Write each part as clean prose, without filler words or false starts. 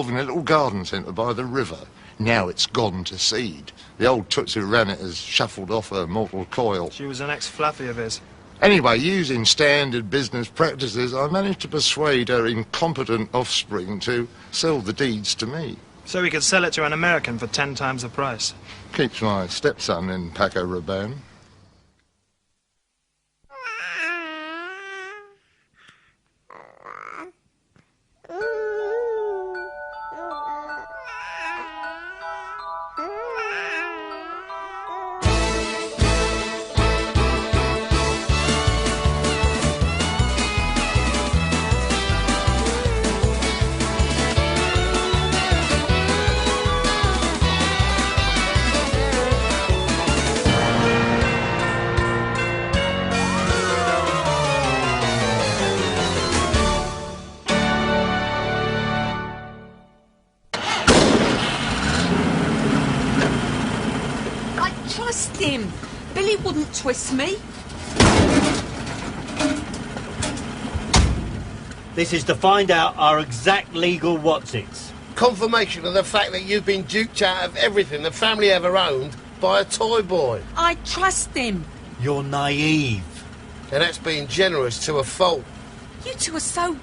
in a little garden centre by the river. Now it's gone to seed. The old toots who ran it has shuffled off her mortal coil. She was an ex-fluffy of his. Anyway, using standard business practices, I managed to persuade her incompetent offspring to sell the deeds to me. So we could sell it to an American for 10 times the price. Keeps my stepson in Paco Rabanne. Trust him. Billy wouldn't twist me. This is to find out our exact legal what's-its. Confirmation of the fact that you've been duped out of everything the family ever owned by a toy boy. I trust him. You're naive. And that's being generous to a fault. You two are so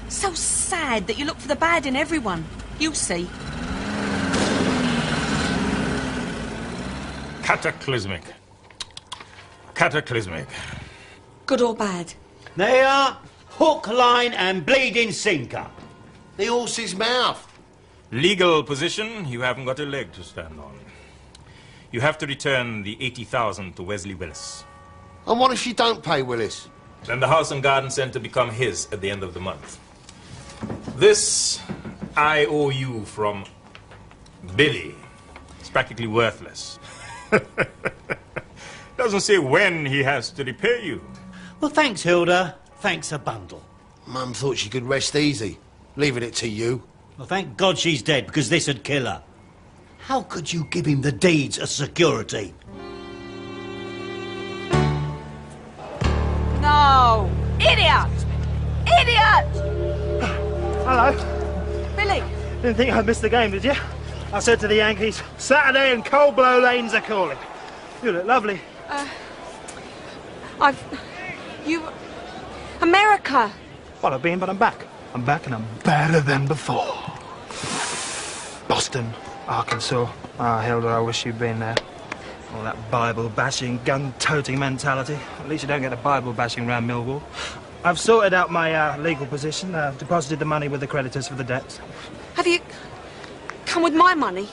sad that you look for the bad in everyone. You'll see. Cataclysmic. Cataclysmic. Good or bad? They are hook, line and bleeding sinker. The horse's mouth. Legal position, you haven't got a leg to stand on. You have to return the 80,000 to Wesley Willis. And what if you don't pay Willis? Then the house and garden centre become his at the end of the month. This I owe you from Billy. It's practically worthless. Doesn't say when he has to repay you. Well, thanks, Hilda. Thanks a bundle. Mum thought she could rest easy, leaving it to you. Well, thank God she's dead, because this would kill her. How could you give him the deeds as security? No! Idiot! Idiot! Hello. Billy! Didn't think I'd miss the game, did you? I said to the Yankees, Saturday and Cold Blow Lanes are calling. You look lovely. America! Well, I've been, but I'm back. I'm back and I'm better than before. Boston, Arkansas. Ah, Hilda, I wish you'd been there. All that Bible-bashing, gun-toting mentality. At least you don't get the Bible-bashing round Millwall. I've sorted out my legal position, deposited the money with the creditors for the debts. Have you come with my money?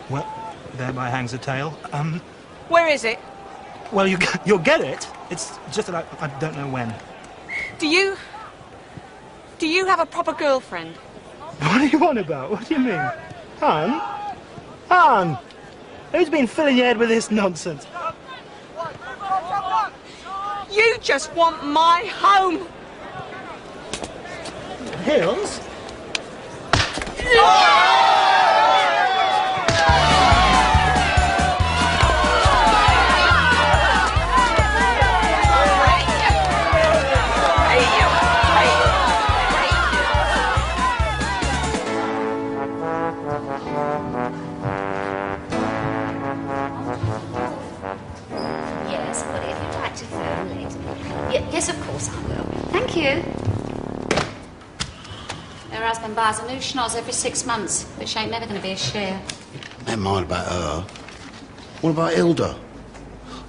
Well, thereby hangs a tale. Where is it? Well, you'll get it. It's just that I don't know when. Do you have a proper girlfriend? What are you on about? What do you mean? Han? Han! Who's been filling your head with this nonsense? You just want my home! Hills? Yes, but if you'd like to phone later. Yes, of course I will. Thank you. Her husband buys a new schnoz every 6 months, which ain't never going to be a share. Never mind about her. What about Hilda?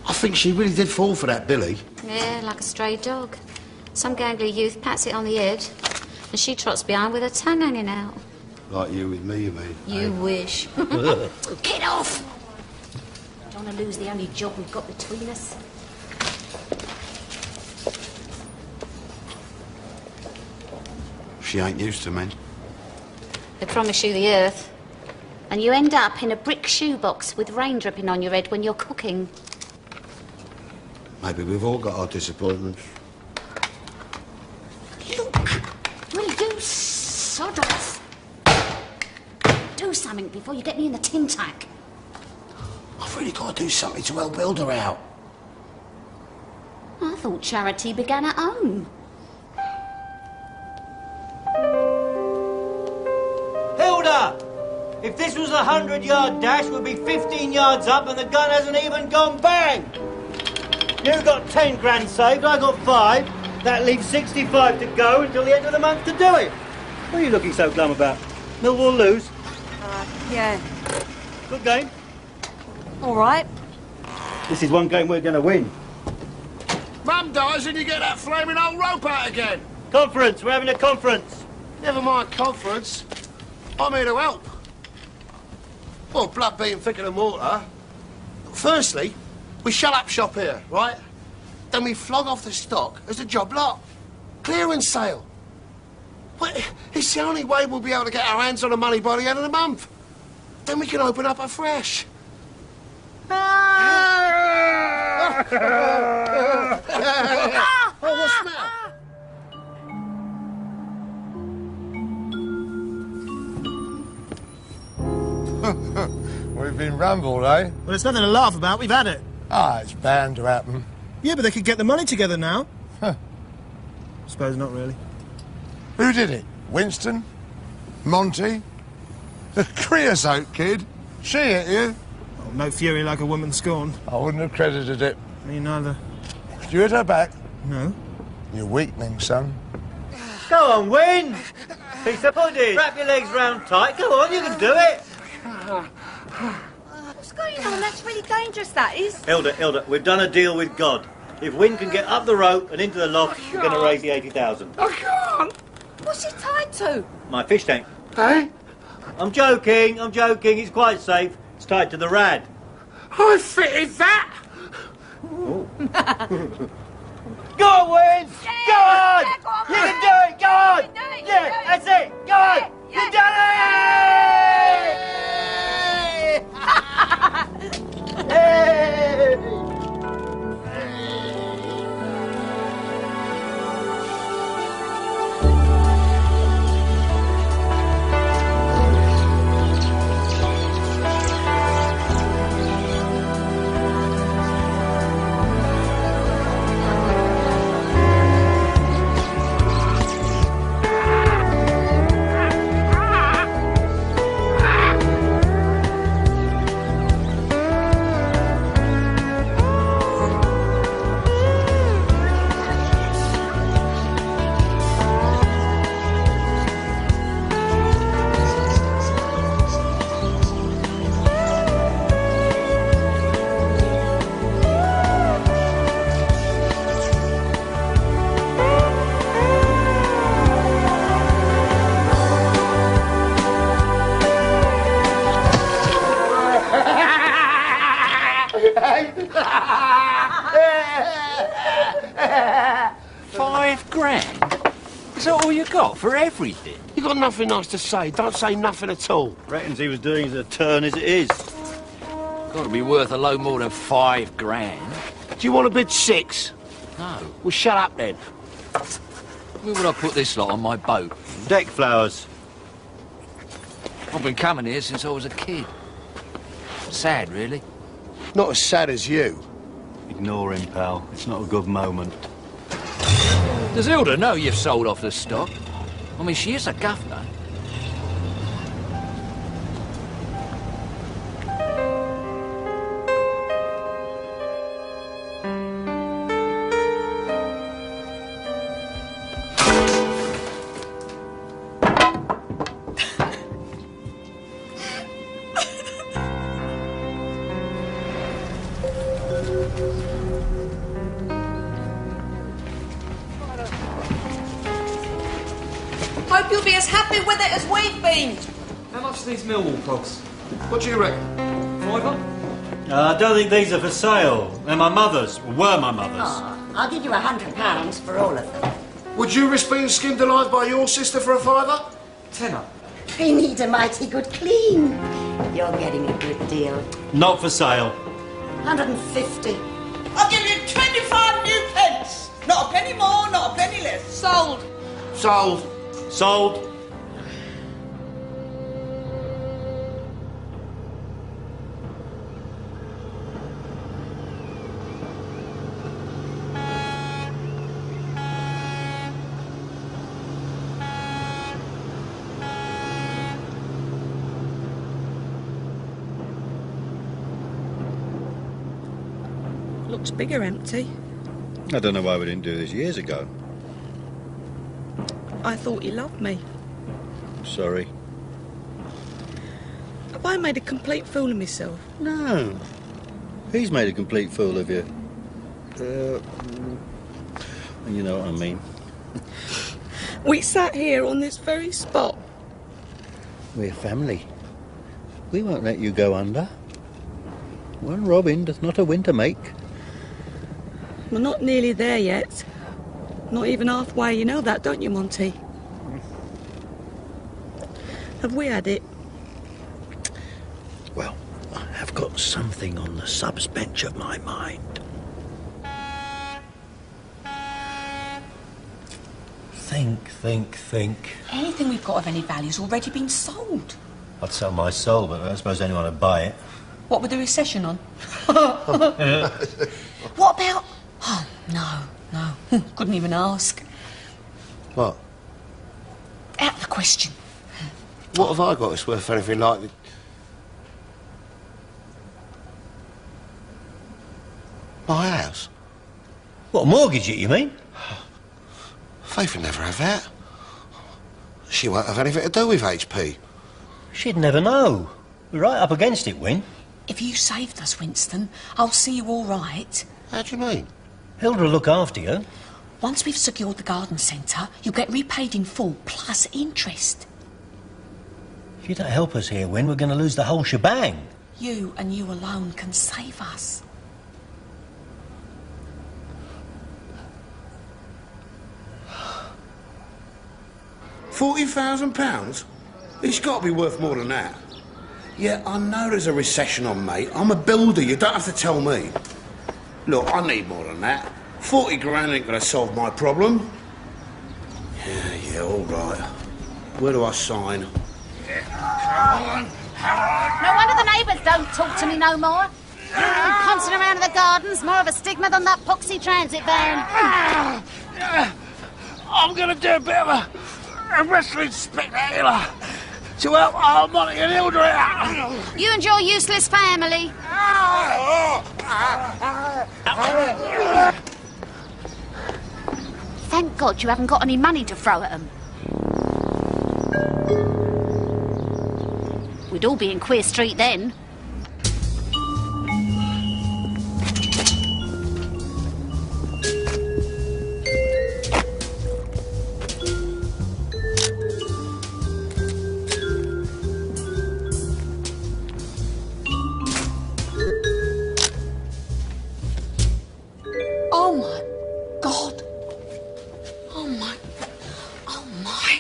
I think she really did fall for that Billy. Yeah, like a stray dog. Some gangly youth pats it on the head, and she trots behind with her tongue hanging out. Like you with me, you mean? You wish. Get off! Don't want to lose the only job we've got between us. She ain't used to men. They promise you the earth, and you end up in a brick shoebox with rain dripping on your head when you're cooking. Maybe we've all got our disappointments. Look, will you sod off? Do something before you get me in the tin tack. I've really got to do something to help Hilda out. I thought charity began at home. If this was a 100-yard dash, we'd be 15 yards up and the gun hasn't even gone bang. You got 10 grand saved, I got 5. That leaves 65 to go until the end of the month to do it. What are you looking so glum about? Millwall lose? Yeah. Good game. All right. This is one game we're going to win. Mum dies and you get that flaming old rope out again. Conference, we're having a conference. Never mind conference. I'm here to help. Well, blood being thicker than water. Firstly, we shut up shop here, right? Then we flog off the stock as a job lot. Clearance sale. Well, it's the only way we'll be able to get our hands on the money by the end of the month. Then we can open up afresh. Oh, what's the matter? We've been rumbled, eh? Well, it's nothing to laugh about. We've had it. Ah, it's bound to happen. Yeah, but they could get the money together now. Suppose not really. Who did it? Winston? Monty? The creosote kid? She hit you? Oh, no fury like a woman scorned. I wouldn't have credited it. Me neither. Did you hit her back? No. You're weakening, son. Go on, win! Piece of pudding. Wrap your legs round tight. Go on, you can do it. What's going on? That's really dangerous, that is. Hilda, we've done a deal with God. If Wynne can get up the rope and into the loft, we're going to raise the 80,000. I can't. What's it tied to? My fish tank. Eh? I'm joking. It's quite safe. It's tied to the rad. I fitted that. Go on, Wynne! Yeah, Go on! yeah, go on, You man. can do it! Go on! You can do it, you Yeah, can do it. that's it! Go on! Yeah, You've done it! Hey! £5,000? Is that all you got for everything? You got nothing nice to say. Don't say nothing at all. Reckons he was doing as a turn as it is. Got to be worth a load more than £5,000. Do you want to bid 6? No. Well, shut up then. Where would I put this lot on my boat? Deck flowers. I've been coming here since I was a kid. Sad, really. Not as sad as you. Ignore him, pal. It's not a good moment. Does Hilda know you've sold off the stock? I mean, she is a governor. Hope you'll be as happy with it as we've been. How much do these Millwall cost? What do you reckon? £5? I don't think these are for sale. They're my mother's. Were my mother's. Oh, I'll give you £100 for all of them. Would you risk being skinned alive by your sister for a £5? Tenner. We need a mighty good clean. You're getting a good deal. Not for sale. 150. I'll give you 25 new pence. Not a penny more, not a penny less. Sold. Sold. Sold. Looks bigger empty. I don't know why we didn't do this years ago. I thought you loved me. Sorry. Have I made a complete fool of myself? No. He's made a complete fool of you. You know what I mean. We sat here on this very spot. We're family. We won't let you go under. One robin doth not a winter make. We're not nearly there yet. Not even halfway, you know that, don't you, Monty? Have we had it? Well, I have got something on the subs bench of my mind. Think. Anything we've got of any value's already been sold. I'd sell my soul, but I don't suppose anyone would buy it. What with the recession on? What about... Oh, no. Couldn't even ask. What? Out of the question. What have I got that's worth anything like it? My house? What, mortgage it, you mean? Faith would never have that. She won't have anything to do with HP. She'd never know. We're right up against it, Win. If you saved us, Winston, I'll see you all right. How do you mean? Hilda will look after you. Once we've secured the garden centre, you'll get repaid in full, plus interest. If you don't help us here, Win, we're going to lose the whole shebang. You and you alone can save us. £40,000? It's got to be worth more than that. Yeah, I know there's a recession on, mate. I'm a builder, you don't have to tell me. Look, I need more than that. 40 grand ain't gonna solve my problem. Yeah, all right. Where do I sign? No wonder the neighbours don't talk to me no more. Pouncing around in the gardens, more of a stigma than that poxy transit van. I'm going to do a bit of a wrestling spectacular to help Harmonic and Hilda out. You and your useless family. Thank God you haven't got any money to throw at them. We'd all be in Queer Street then. Oh, my God. Oh, my.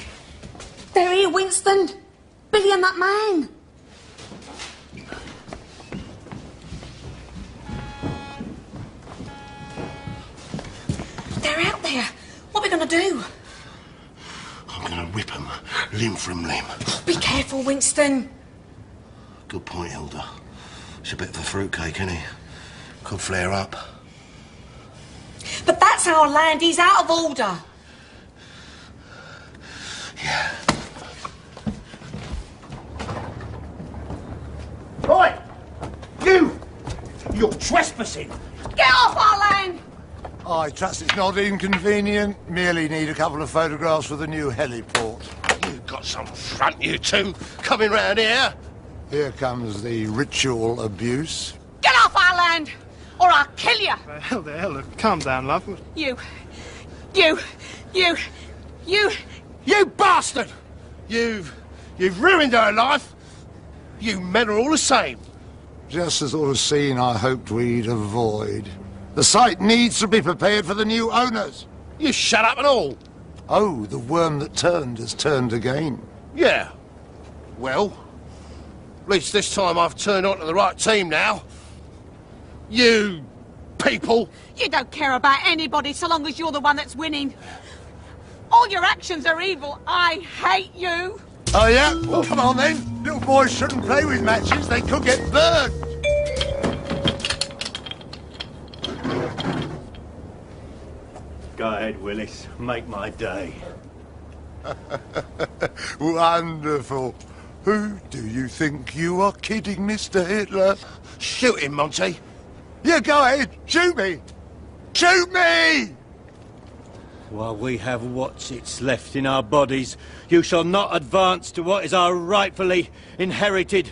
They're here, Winston. Billy and that man. They're out there. What are we going to do? I'm going to whip them limb from limb. Be careful, Winston. Good point, Hilda. It's a bit of a fruitcake, isn't he? Could flare up. But that's our land. He's out of order. Yeah. Oi! You! You're trespassing! Get off our land! I trust it's not inconvenient. Merely need a couple of photographs for the new heliport. You've got some front, you two, coming round here. Here comes the ritual abuse. Get off our land, or I'll kill you! The hell, calm down, love. You bastard! You've ruined her life. You men are all the same. Just the sort of scene I hoped we'd avoid. The site needs to be prepared for the new owners. You shut up and all. Oh, the worm that turned has turned again. Yeah. Well, at least this time I've turned on to the right team now. You people. You don't care about anybody so long as you're the one that's winning. All your actions are evil. I hate you. Oh, yeah? Well, come on, then. Little boys shouldn't play with matches. They could get burned. Go ahead, Willis. Make my day. Wonderful. Who do you think you are kidding, Mr. Hitler? Shoot him, Monty. You go ahead, shoot me! Shoot me! While we have what's it's left in our bodies, you shall not advance to what is our rightfully inherited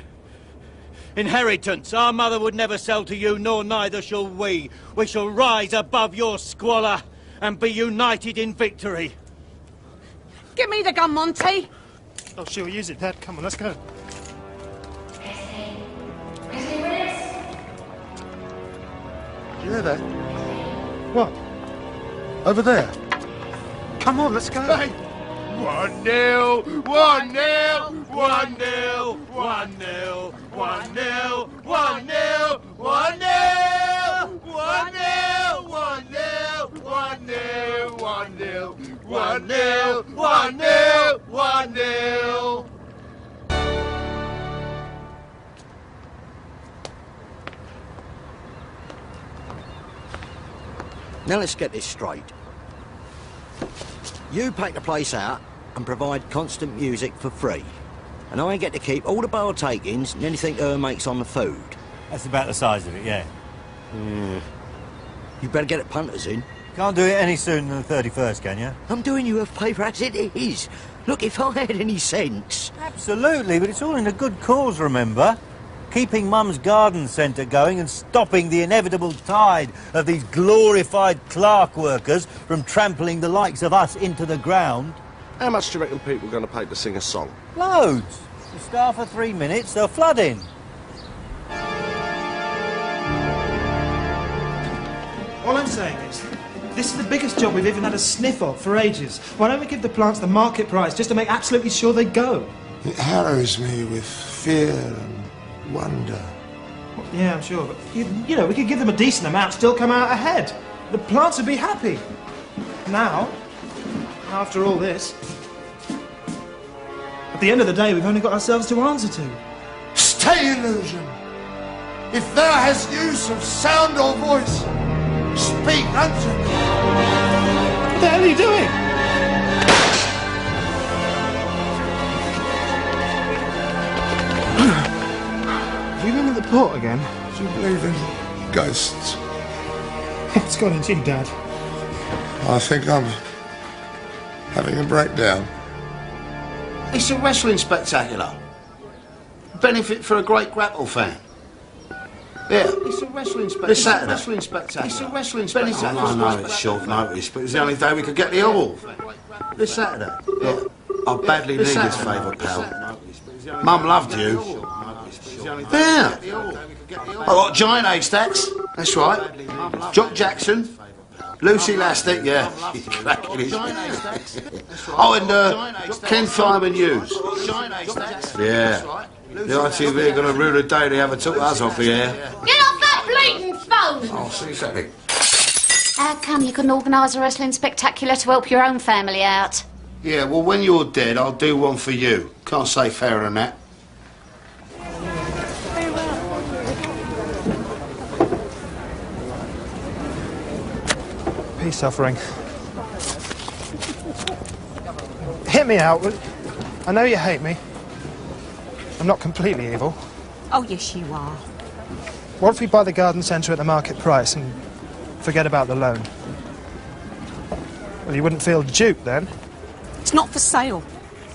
inheritance. Our mother would never sell to you, nor neither shall we. We shall rise above your squalor and be united in victory. Give me the gun, Monty. Oh, she'll use it, Dad. Come on, let's go. Do you hear that? What? Over there. Come on, let's go. Hey. 1-0, 1-0, 1-0, 1-0, 1-0, 1-0, 1-0, 1-0, 1-0, 1-0, 1-0, 1-0, 1-0. Now let's get this straight. You pack the place out and provide constant music for free. And I get to keep all the bar takings and anything her makes on the food. That's about the size of it, yeah. You better get the punters in. Can't do it any sooner than the 31st, can you? I'm doing you a favour as it is. Look, if I had any sense... Absolutely, but it's all in a good cause, remember? Keeping Mum's garden centre going and stopping the inevitable tide of these glorified clerk workers from trampling the likes of us into the ground. How much do you reckon people are going to pay to sing a song? Loads. You start for 3 minutes, they'll flood in. All I'm saying is, this is the biggest job we've even had a sniff of for ages. Why don't we give the plants the market price just to make absolutely sure they go? It harrows me with fear and wonder. Well, yeah, I'm sure, but you know, we could give them a decent amount, still come out ahead. The plants would be happy. Now, after all this, at the end of the day, we've only got ourselves to answer to. Stay, illusion! If thou hast use of sound or voice, speak unto me! What the hell are you doing? Have you been at the port again? Do you believe in ghosts? What's got into you, Dad? I think I'm having a breakdown. It's a wrestling spectacular. Benefit for a great grapple fan. Yeah. It's a wrestling spectacular. This Saturday. It's a wrestling spectacular. I know it's short notice, but it's the only day we could get the hall. This Saturday. Yeah. I badly need this favour, pal. Mum loved you. Yeah. I got Giant Haystacks. That's right. Jock Jackson. Lucy Lastic, yeah. Oh, and Ken Fireman Hughes. Yeah. The ITV are going to rue the day they ever took us off the air. Get off that bleeding phone! Oh, see something. How come you couldn't organise a wrestling spectacular to help your own family out? Yeah, well, when you're dead, I'll do one for you. Can't say fairer than that. Peace offering. Hit me out. I know you hate me. I'm not completely evil. Oh, yes, you are. What if we buy the garden centre at the market price and forget about the loan? Well, you wouldn't feel duped then. It's not for sale.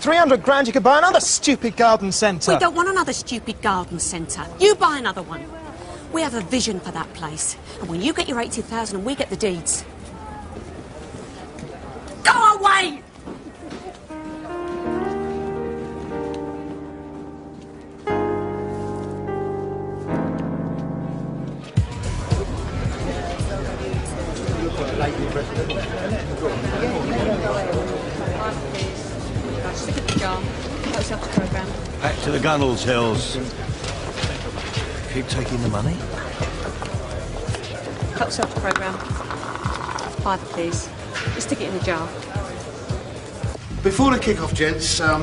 300 grand, you could buy another stupid garden centre. We don't want another stupid garden centre. You buy another one. We have a vision for that place. And when you get your 80,000 and we get the deeds... Go away! Back to the Gunnels Hills. Keep taking the money. Help yourself to programme. £5, please. Just stick it in the jar. Before the kick-off, gents, I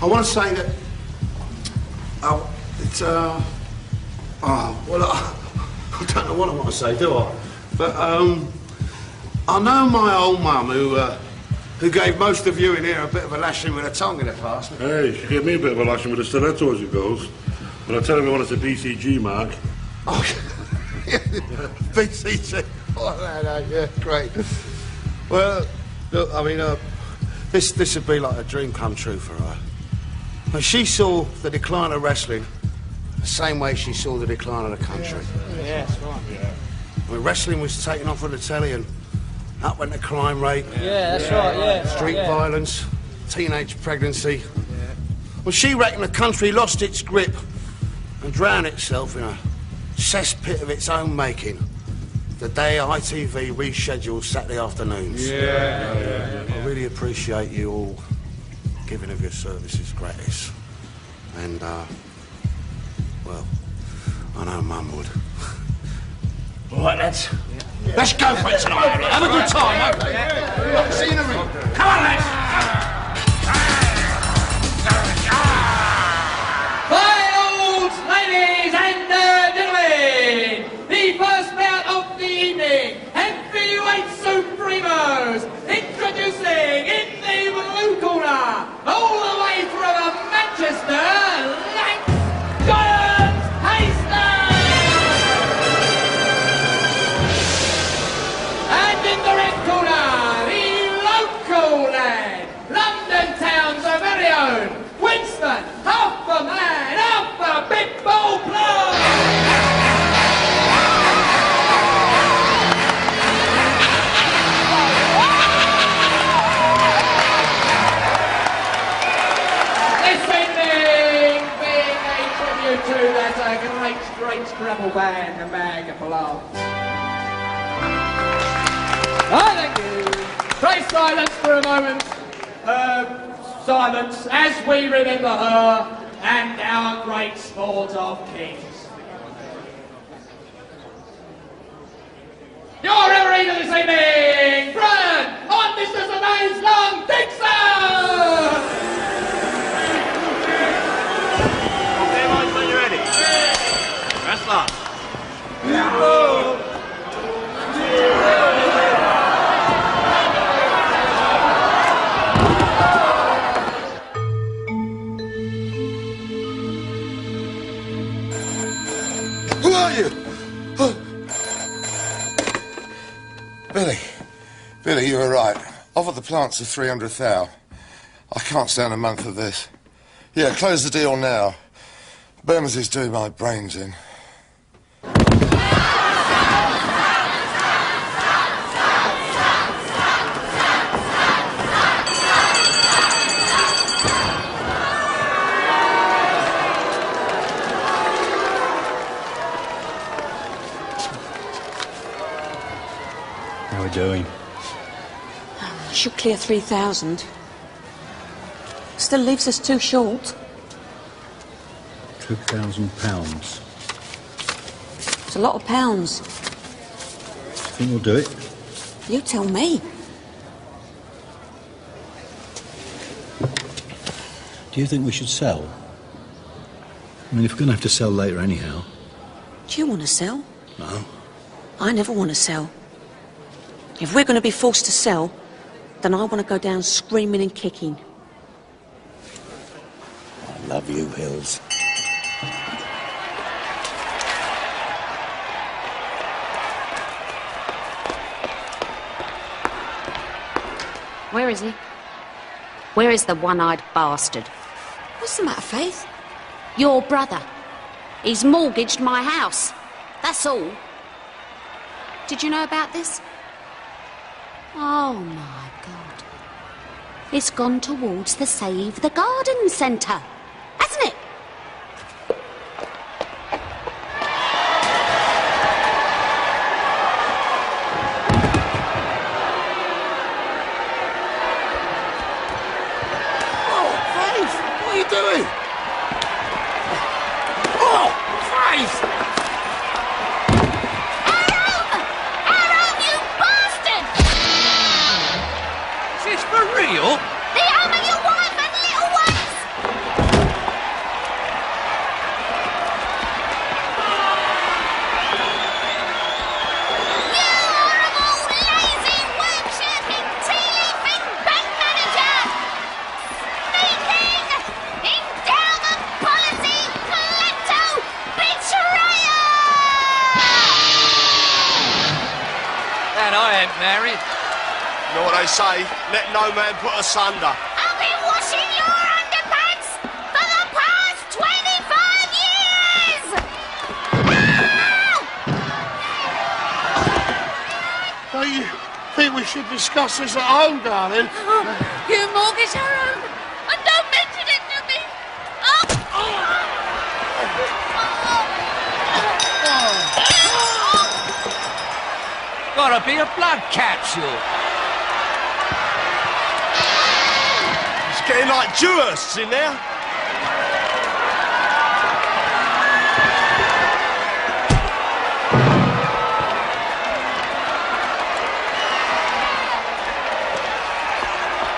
want to say that... I don't know what I want to say, do I? But, I know my old mum who gave most of you in here a bit of a lashing with a tongue in the past. Hey, she gave me a bit of a lashing with a stiletto as it goes. But I tell everyone it's a BCG mark. Oh, BCT. Oh, no, yeah, great. Well, look, I mean, this would be like a dream come true for her. But she saw the decline of wrestling the same way she saw the decline of the country. Yeah, that's right. Yeah. I mean, wrestling was taken off on the telly and up went the crime rate. Yeah, that's right, yeah. Street violence, teenage pregnancy. Yeah. Well, she reckoned the country lost its grip and drowned itself in a cesspit of its own making the day ITV rescheduled Saturday afternoons. I really appreciate you all giving of your services gratis. And, well, I know Mum would. All right, lads. Let's go for it tonight. Have a good time, mate. See you in the ring. Come on, lads. Finals, ladies and gentlemen. The first bout of the evening. Heavyweight Supremos. Introducing in the blue corner, all the way from Manchester, Giant and in the red corner, the local lad, London town's very own, Winston, half a man, half a big bull plug. This evening being a tribute to that great Scrabble band, the Bag of Love. Thank you. Pray silence for a moment. Silence as we remember her and our great sport of kings. Your referee for this evening, Brian, on Mr. Surveyor's Long Dixon! Okay, boys, when you're ready. Wrestler. Who are you? Oh. Billy, you were right. Offer the plants of 300 thou. I can't stand a month of this. Yeah, close the deal now. Burmers is doing my brains in. How are we doing? She'll clear 3,000. Still leaves us too short. £2,000. It's a lot of pounds. Think we'll do it? You tell me. Do you think we should sell? I mean, if we're going to have to sell later anyhow. Do you want to sell? No. I never want to sell. If we're going to be forced to sell, then I want to go down screaming and kicking. I love you, Hills. Where is he? Where is the one-eyed bastard? What's the matter, Faith? Your brother. He's mortgaged my house. That's all. Did you know about this? Oh, my God. It's gone towards the Save the Garden Centre, hasn't it? Oh, Faith! What are you doing? Oh, Faith! Is this for real? The home of your wife and little ones! You horrible, lazy, work-shirking, tea-leafing bank manager! Sneaking, indelible Mary. You know what they say? Let no man put us under. I've been washing your underpants for the past 25 years! Don't you think we should discuss this at home, darling? You mortgage our home and don't mention it to me! Gotta be a blood capsule. It's getting like Dewhursts in there.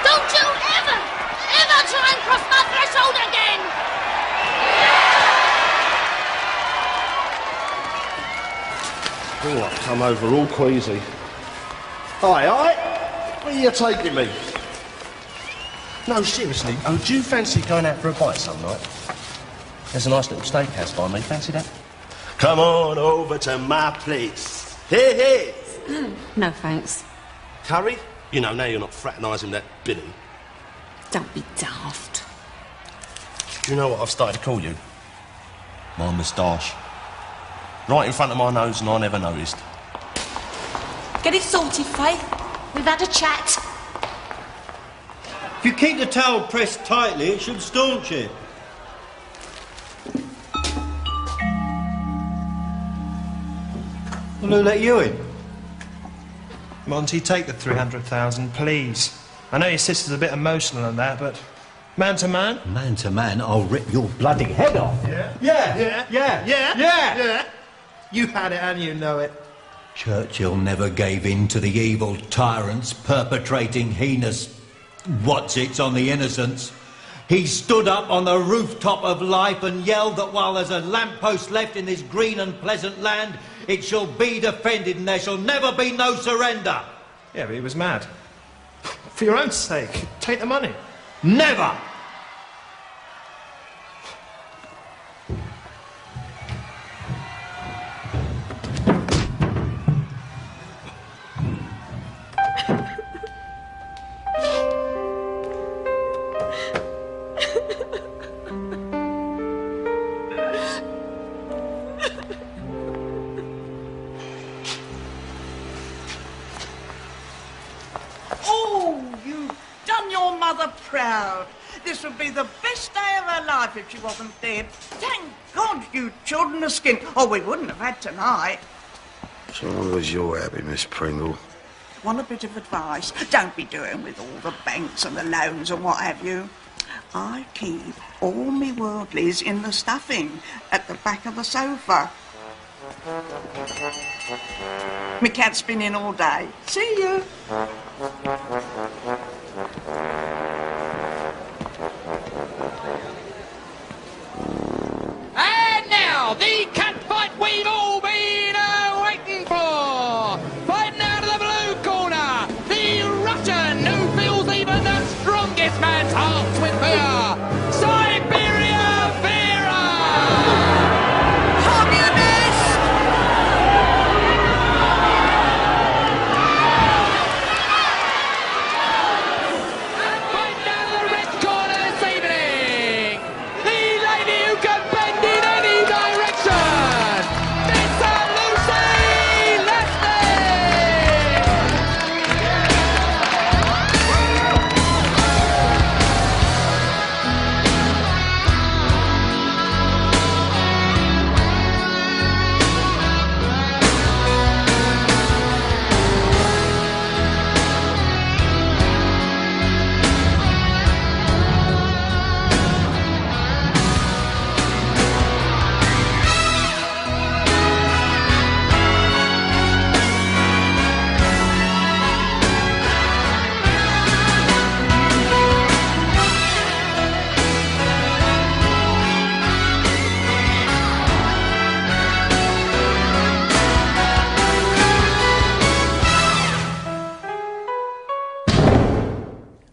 Don't you ever try and cross my threshold again! Oh, I've come over all queasy. Aye. Where are you taking me? No, seriously, do you fancy going out for a bite some night? There's a nice little steakhouse by me, fancy that? Come on over to my place. Hey. No, thanks. Curry? You know, now you're not fraternising that Billy. Don't be daft. Do you know what I've started to call you? My moustache. Right in front of my nose and I never noticed. Get it sorted, Faith. We've had a chat. If you keep the towel pressed tightly, it should staunch it. Well, who let you in? Monty, take the 300,000, please. I know your sister's a bit emotional and that, but man to man? Man to man, I'll rip your bloody head off. Yeah. You had it and you know it. Churchill never gave in to the evil tyrants perpetrating heinous what's-its on the innocents. He stood up on the rooftop of life and yelled that while there's a lamppost left in this green and pleasant land, it shall be defended and there shall never be no surrender. Yeah, but he was mad. For your own sake, take the money. Never! Proud. This would be the best day of her life if she wasn't dead. Thank God you children are skinned. Oh, we wouldn't have had tonight. So long as you're happy, Miss Pringle. Want a bit of advice? Don't be doing with all the banks and the loans and what have you. I keep all me worldlies in the stuffing at the back of the sofa. Me cat's been in all day. See you. And now, the cat fight we've all been waiting for! Fighting out of the blue corner, the Russian who fills even the strongest man's hearts with fear, Siberia Vera! Communist! And fighting out of the red corner this evening, the lady who can bend in any direction, Miss Lucy Leslie!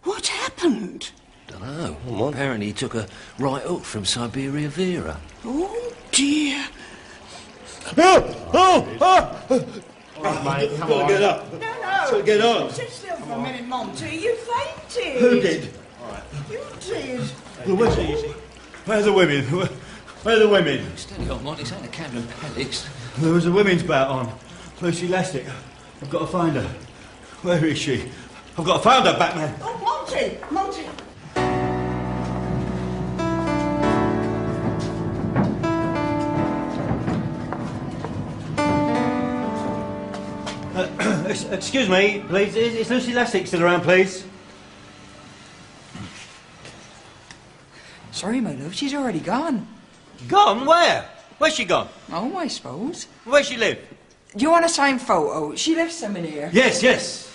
What happened? Dunno. Well, apparently he took a right hook from Siberia Vera. Oh, dear. Mate, come on. Get up. No. Get on. Sit still for a minute, Monty. You fainted. Who did? You did. Where's the women? Where are the women? Steady on, Monty. This ain't a Camden Palace. There was a women's bout on. Lucy Lastic. I've got to find her. Where is she? I've got to find her, Batman. Oh, Monty! Monty! Excuse me, please. Is Lucy Lastic still around, please? Sorry, my love, she's already gone. Gone? Where? Where's she gone? Oh, I suppose. Where's she live? Do you want a signed photo? She lives some in here. Yes, yes.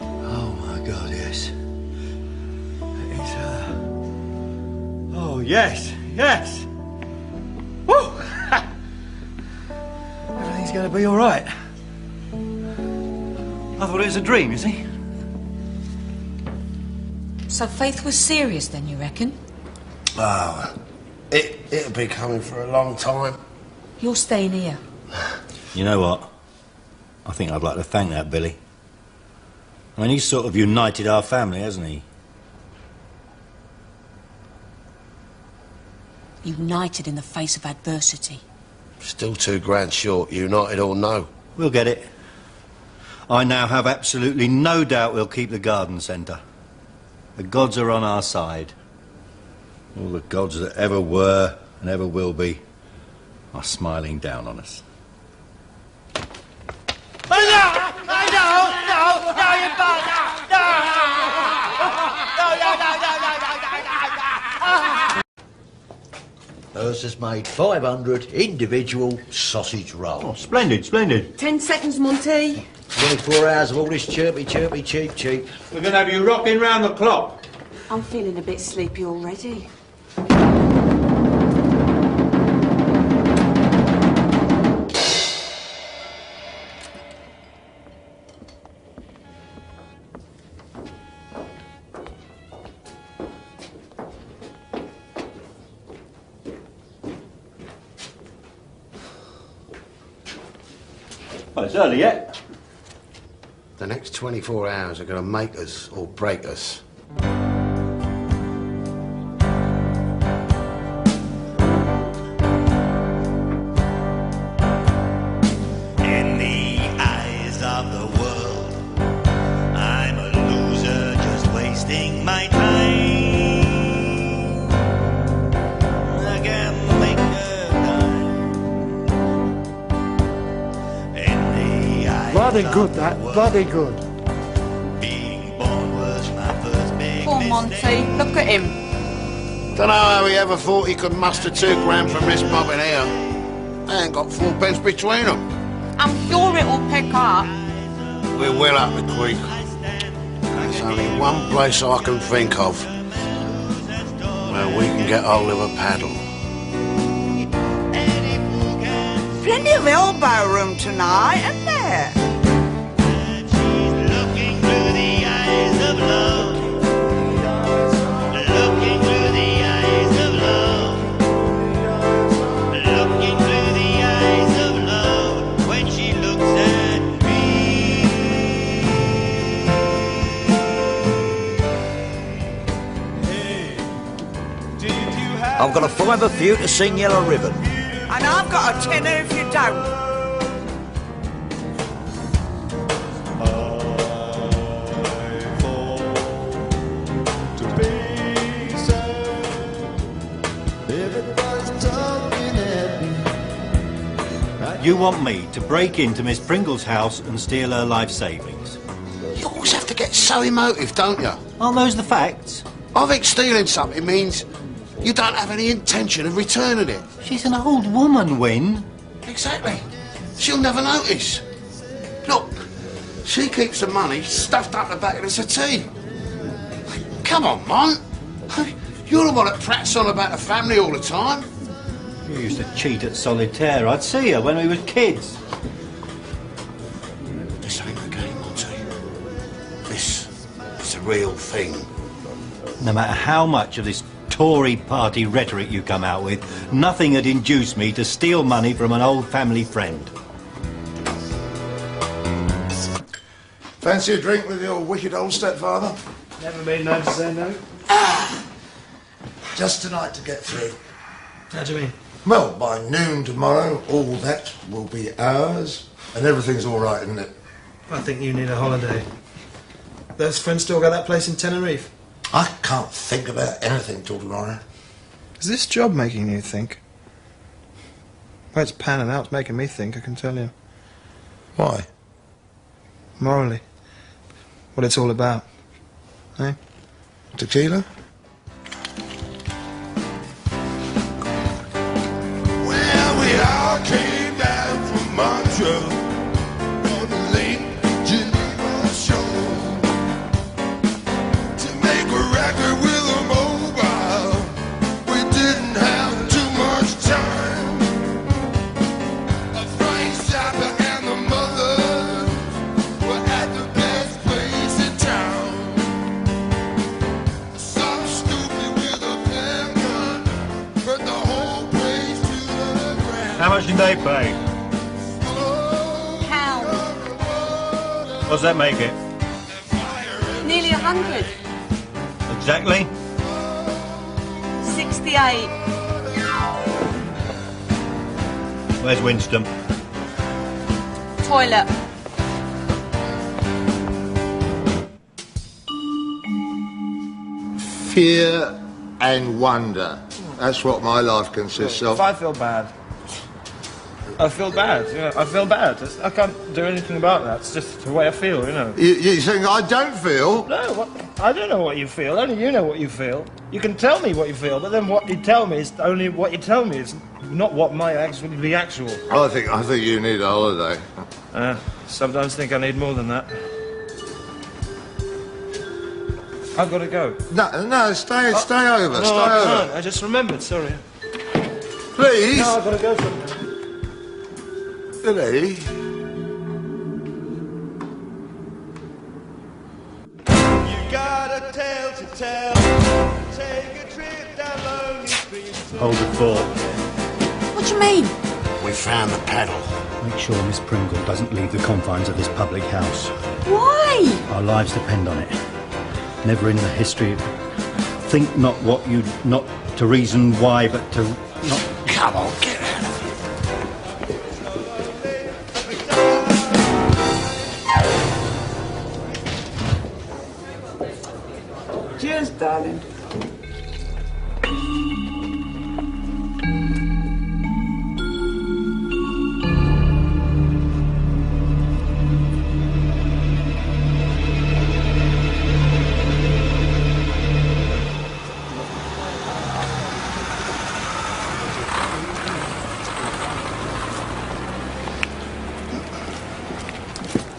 Oh, my God, yes. It's her. Oh, yes, yes. Woo! Everything's going to be all right. I thought it was a dream, you see. So Faith was serious then, you reckon? Oh, it'll be coming for a long time. You're staying here. You know what? I think I'd like to thank that Billy. I mean, he's sort of united our family, hasn't he? United in the face of adversity. Still £2 short, united or no. We'll get it. I now have absolutely no doubt we'll keep the garden centre. The gods are on our side. All the gods that ever were and ever will be are smiling down on us. Hers has made 500 individual sausage rolls. Oh, splendid, splendid. 10 seconds, Monty. 24 hours of all this chirpy, cheap, cheap. We're going to have you rocking round the clock. I'm feeling a bit sleepy already. Well, it's early yet. The next 24 hours are going to make us or break us. In the eyes of the world, I'm a loser just wasting my time. I can make a dime. In the eyes Bloody good, that. Bloody good. being born was my first big Poor Monty, look at him. Don't know how he ever thought he could muster £2 from this bobbin here. They ain't got 4p between them. I'm sure it'll pick up. We will up the creek. There's only one place I can think of where we can get hold of a paddle. Plenty of elbow room tonight, isn't there? Looking through the eyes of love. Looking through the eyes of love. Looking through the eyes of love when she looks at me. I've got a fiver for you to sing Yellow Ribbon. And I've got a tenner if you don't. You want me to break into Miss Pringle's house and steal her life savings? You always have to get so emotive, don't you? Aren't those the facts? I think stealing something means you don't have any intention of returning it. She's an old woman, Win. Exactly. She'll never notice. Look, she keeps the money stuffed up the back of the settee. Come on, Mon. You're the one that prats on about the family all the time. You used to cheat at solitaire. I'd see her when we were kids. This ain't a game, Monty. This is a real thing. No matter how much of this Tory party rhetoric you come out with, nothing had induced me to steal money from an old family friend. Fancy a drink with your wicked old stepfather? Never been known to say no. Just tonight to get through. How do you mean? Well, by noon tomorrow, all that will be ours, and everything's all right, isn't it? I think you need a holiday. Those friends still got that place in Tenerife? I can't think about anything till tomorrow. Is this job making you think? Well, it's panning out. It's making me think, I can tell you. Why? Morally. What it's all about. Eh? Tequila? Well, we all came down from Montreal on the Lake Geneva shore to make a record with a mobile. We didn't have too much time. Frank Zappa and the Mothers were at the best place in town. Some stupid with a pen gun put the whole place to the ground. How much did they pay? Pound. What does that make it? Nearly 100. Exactly? 68. Where's Winston? Toilet. Fear and wonder. That's what my life consists of. If I feel bad, I feel bad. Yeah, I feel bad. I can't do anything about that. It's just the way I feel, you know. You think I don't feel? No, I don't know what you feel. Only you know what you feel. You can tell me what you feel, but then what you tell me is only what you tell me. It's not what might actually be actual. I think you need a holiday. Sometimes think I need more than that. I've got to go. No, stay over, No, stay I over. can't. I just remembered, sorry. Please? No, I've got to go somewhere. Billy? You got a tale to tell. Take a trip down lonely street. Hold the fort. What do you mean? We found the pedal. Make sure Miss Pringle doesn't leave the confines of this public house. Why? Our lives depend on it. Never in the history. Think not what you not to reason why, but to not. Come on, get out of it. Cheers, darling.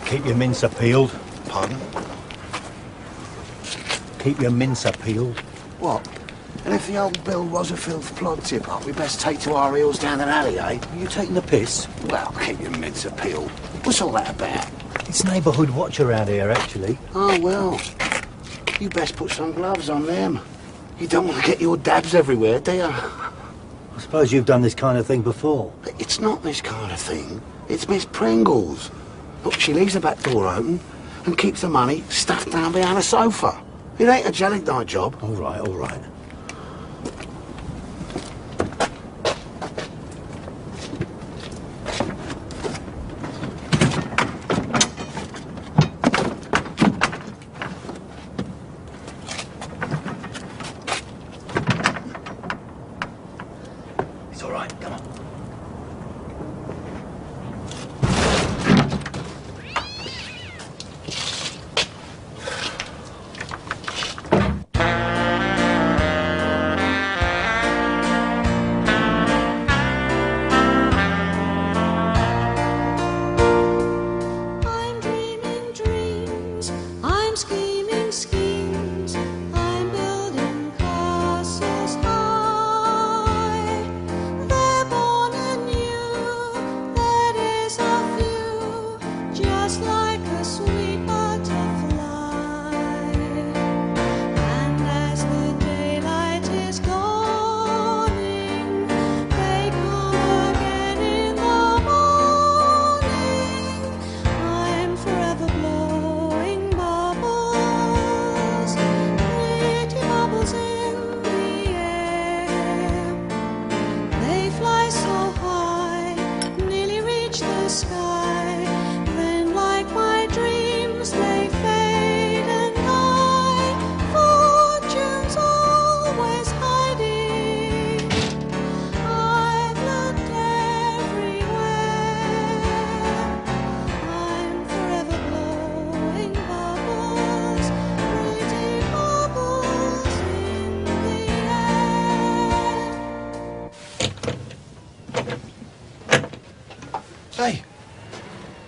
Keep your mincer peeled. Pardon? Keep your mincer peeled. What? And if the old bill was a filth plod tip up, we best take to our heels down an alley, eh? Are you taking the piss? Well, keep your mincer peeled. What's all that about? It's neighbourhood watch around here, actually. Oh, well. You best put some gloves on them. You don't want to get your dabs everywhere, do you? I suppose you've done this kind of thing before. It's not this kind of thing. It's Miss Pringle's. Look, she leaves the back door open and keeps the money stuffed down behind a sofa. It ain't a jelly night job. All right, all right. It's all right, come on.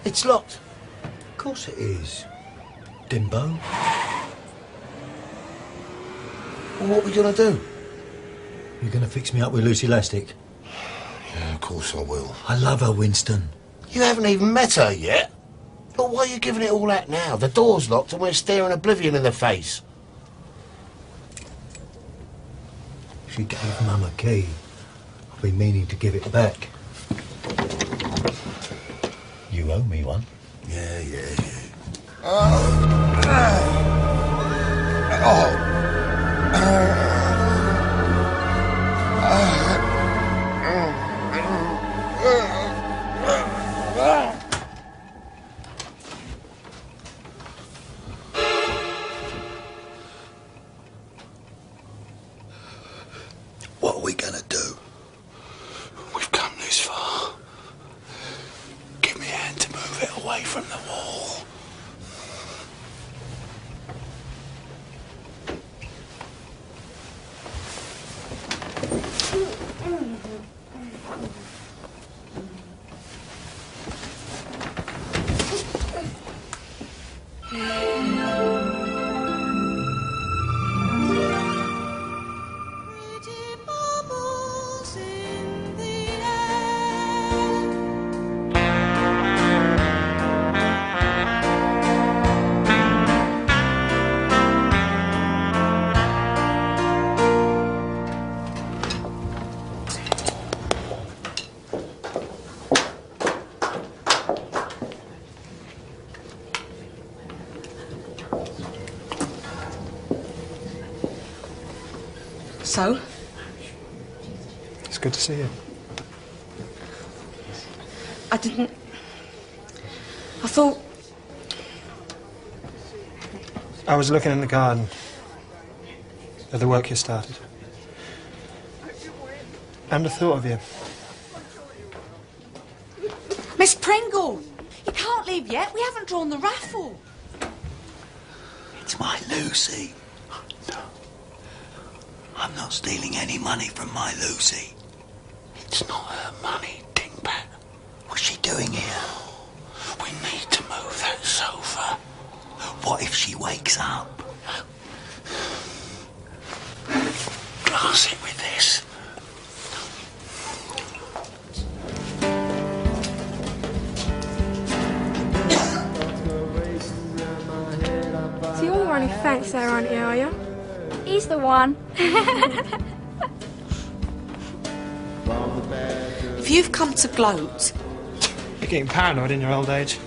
It's locked. Of course it is. Dimbo. Well, what are we going to do? You're going to fix me up with Lucy Lastic? Yeah, of course I will. I love her, Winston. You haven't even met her yet. But why are you giving it all that now? The door's locked and we're staring oblivion in the face. She gave Mum a key. I've been meaning to give it back. You owe me one. Yeah. What are we gonna do? We've come this far. Give me a hand to move it away from the wall. So? It's good to see you. I thought... I was looking in the garden at the work you started. And I thought of you. Miss Pringle! You can't leave yet. We haven't drawn the raffle. It's my Lucy. I'm not stealing any money from my Lucy. It's not her money, Dingbat. What's she doing here? We need to move that sofa. What if she wakes up? Glass it with this. So you're the one who thanks her, aren't you, are you? He's the one. If you've come to gloat... You're getting paranoid in your old age.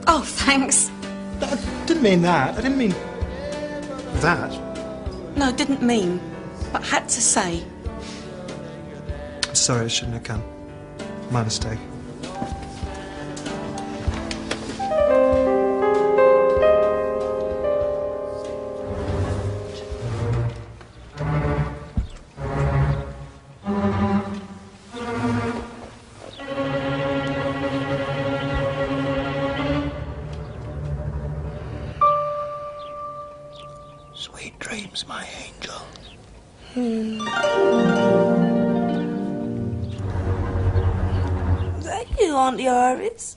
Oh, thanks. I didn't mean that. I didn't mean... that. No, didn't mean, but had to say. Sorry, I shouldn't have come. My mistake. Sweet dreams, my angel. Is that you, Auntie Iris?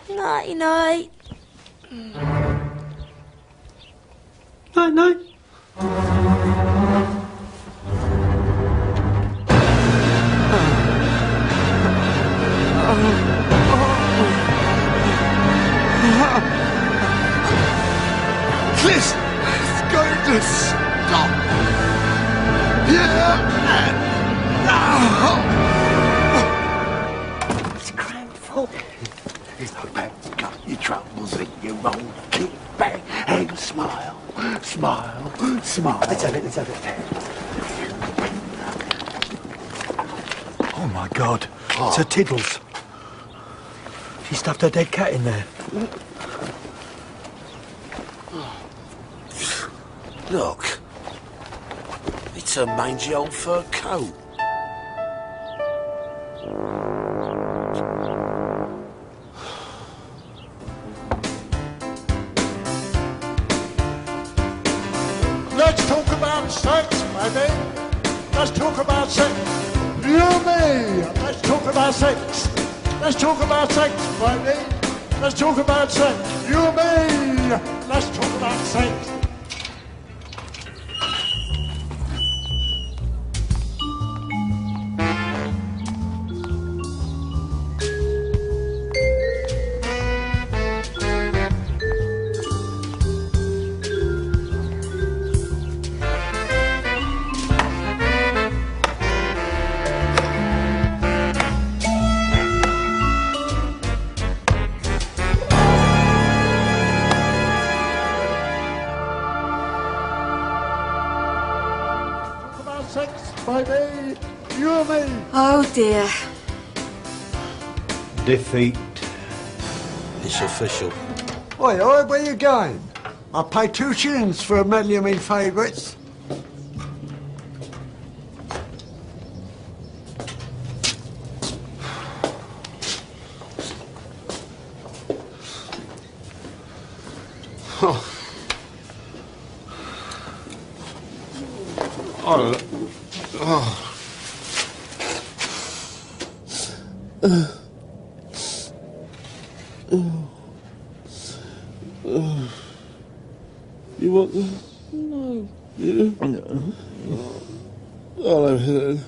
Nighty night. Night night. This is going to stop here and now. It's crammed full. Got your troubles in your old kick back and smile, smile, smile. Let's have it. Oh my God! Oh. It's her Tiddles. She stuffed her dead cat in there. Look, it's her mangy old fur coat. Let's talk about sex, baby. Let's talk about sex. You and me. Let's talk about sex. Let's talk about sex, baby. Let's talk about sex. You and me. Let's talk about sex. Baby, you and me. Oh dear. Defeat. It's official. Oi, oi, where you going? I paid 2 shillings for a medley of me favourites. Oh. Oh. Oh. You want this? No. You? No. I'll have it.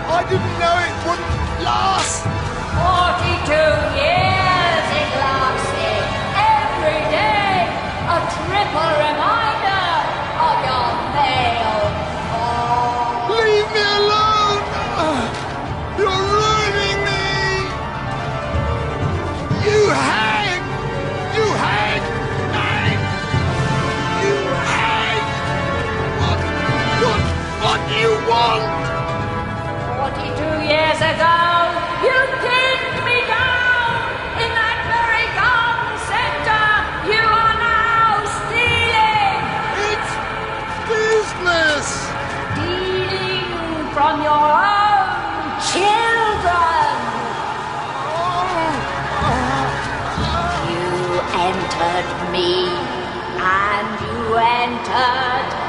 I didn't know it wouldn't last. 42 years it lasted. Every day, a triple reminder of your failed fall. Leave me alone. You're ruining me. You hag. You hag. Hag. You hag. What do you want? 42 years ago, you pinned me down in that very garden centre. You are now stealing. It's business. Stealing from your own children. You entered me, and you entered